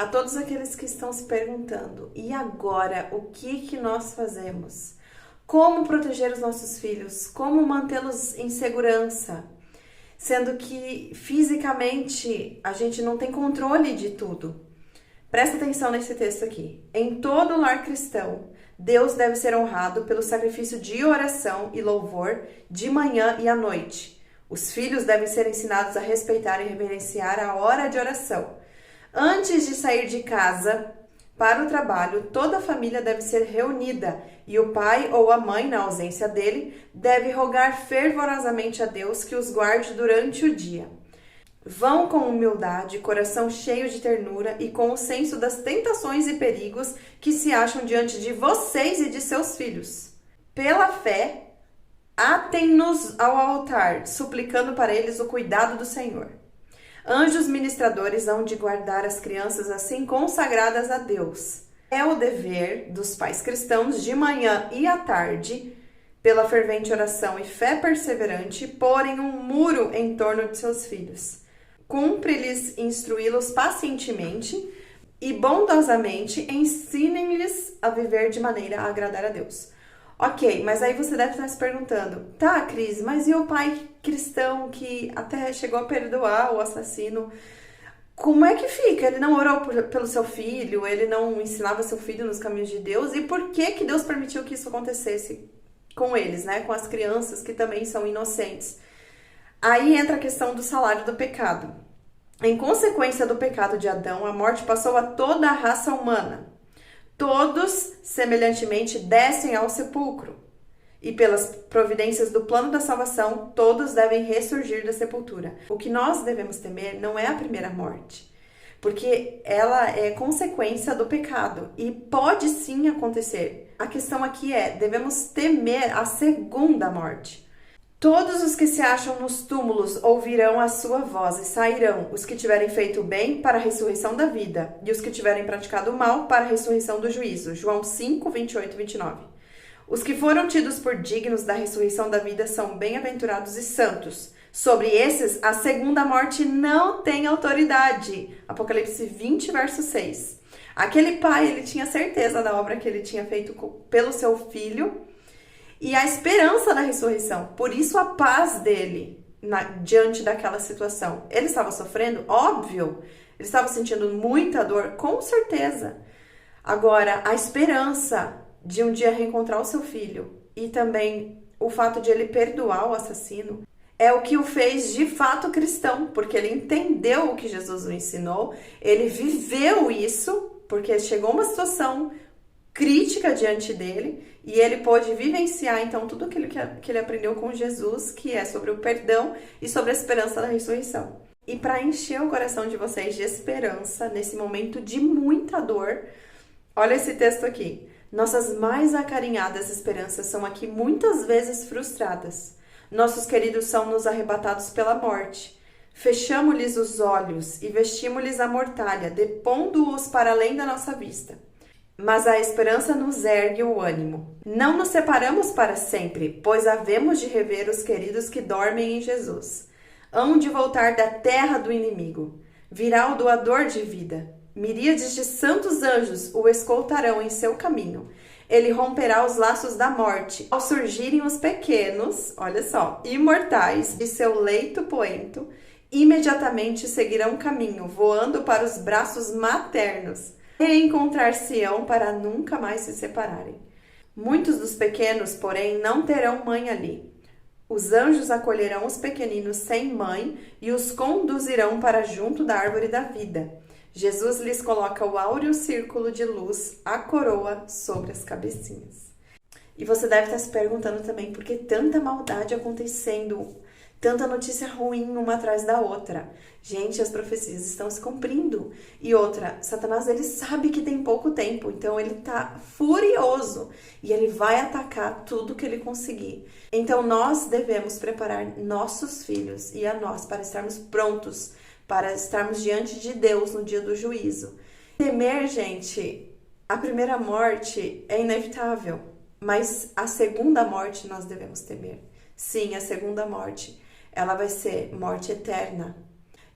A todos aqueles que estão se perguntando, e agora, o que nós fazemos? Como proteger os nossos filhos? Como mantê-los em segurança? Sendo que fisicamente a gente não tem controle de tudo. Presta atenção nesse texto aqui. Em todo lar cristão, Deus deve ser honrado pelo sacrifício de oração e louvor de manhã e à noite. Os filhos devem ser ensinados a respeitar e reverenciar a hora de oração. Antes de sair de casa para o trabalho, toda a família deve ser reunida e o pai ou a mãe, na ausência dele, deve rogar fervorosamente a Deus que os guarde durante o dia. Vão com humildade, coração cheio de ternura e com o senso das tentações e perigos que se acham diante de vocês e de seus filhos. Pela fé, atem-nos ao altar, suplicando para eles o cuidado do Senhor. Anjos ministradores hão de guardar as crianças assim consagradas a Deus. É o dever dos pais cristãos de manhã e à tarde, pela fervente oração e fé perseverante, porem um muro em torno de seus filhos. Cumpre-lhes instruí-los pacientemente e bondosamente ensinem-lhes a viver de maneira a agradar a Deus. Ok, mas aí você deve estar se perguntando, tá, Cris, mas e o pai cristão que até chegou a perdoar o assassino? Como é que fica? Ele não orou pelo seu filho, ele não ensinava seu filho nos caminhos de Deus, e por que Deus permitiu que isso acontecesse com eles, né? Com as crianças que também são inocentes? Aí entra a questão do salário do pecado. Em consequência do pecado de Adão, a morte passou a toda a raça humana. Todos, semelhantemente, descem ao sepulcro. E pelas providências do plano da salvação, todos devem ressurgir da sepultura. O que nós devemos temer não é a primeira morte, porque ela é consequência do pecado e pode sim acontecer. A questão aqui é, devemos temer a segunda morte. Todos os que se acham nos túmulos ouvirão a sua voz e sairão, os que tiverem feito o bem para a ressurreição da vida, e os que tiverem praticado o mal para a ressurreição do juízo. João 5, 28 e 29. Os que foram tidos por dignos da ressurreição da vida são bem-aventurados e santos. Sobre esses, a segunda morte não tem autoridade. Apocalipse 20, verso 6. Aquele pai, ele tinha certeza da obra que ele tinha feito pelo seu filho, e a esperança da ressurreição. Por isso a paz dele diante daquela situação. Ele estava sofrendo? Óbvio. Ele estava sentindo muita dor? Com certeza. Agora, a esperança de um dia reencontrar o seu filho e também o fato de ele perdoar o assassino é o que o fez de fato cristão, porque ele entendeu o que Jesus o ensinou, ele viveu isso, porque chegou uma situação crítica diante dele, e ele pôde vivenciar então tudo aquilo que ele aprendeu com Jesus, que é sobre o perdão e sobre a esperança da ressurreição. E para encher o coração de vocês de esperança nesse momento de muita dor, olha esse texto aqui. Nossas mais acarinhadas esperanças são aqui muitas vezes frustradas. Nossos queridos são nos arrebatados pela morte. Fechamo-lhes os olhos e vestimos-lhes a mortalha, depondo-os para além da nossa vista. Mas a esperança nos ergue o ânimo. Não nos separamos para sempre, pois havemos de rever os queridos que dormem em Jesus. Hão de voltar da terra do inimigo. Virá o doador de vida. Miríades de santos anjos o escoltarão em seu caminho. Ele romperá os laços da morte. Ao surgirem os pequenos, olha só, imortais, de seu leito poento, imediatamente seguirão caminho, voando para os braços maternos. Reencontrar-se-ão para nunca mais se separarem. Muitos dos pequenos, porém, não terão mãe ali. Os anjos acolherão os pequeninos sem mãe e os conduzirão para junto da árvore da vida. Jesus lhes coloca o áureo círculo de luz, a coroa, sobre as cabecinhas. E você deve estar se perguntando também por que tanta maldade acontecendo, tanta notícia ruim uma atrás da outra. Gente, as profecias estão se cumprindo. E outra, Satanás, ele sabe que tem pouco tempo, então ele tá furioso e ele vai atacar tudo que ele conseguir. Então nós devemos preparar nossos filhos e a nós para estarmos prontos, para estarmos diante de Deus no dia do juízo. Temer, gente, a primeira morte é inevitável, mas a segunda morte nós devemos temer. Sim, a segunda morte, ela vai ser morte eterna.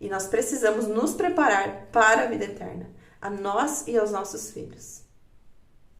E nós precisamos nos preparar para a vida eterna. a nós e aos nossos filhos.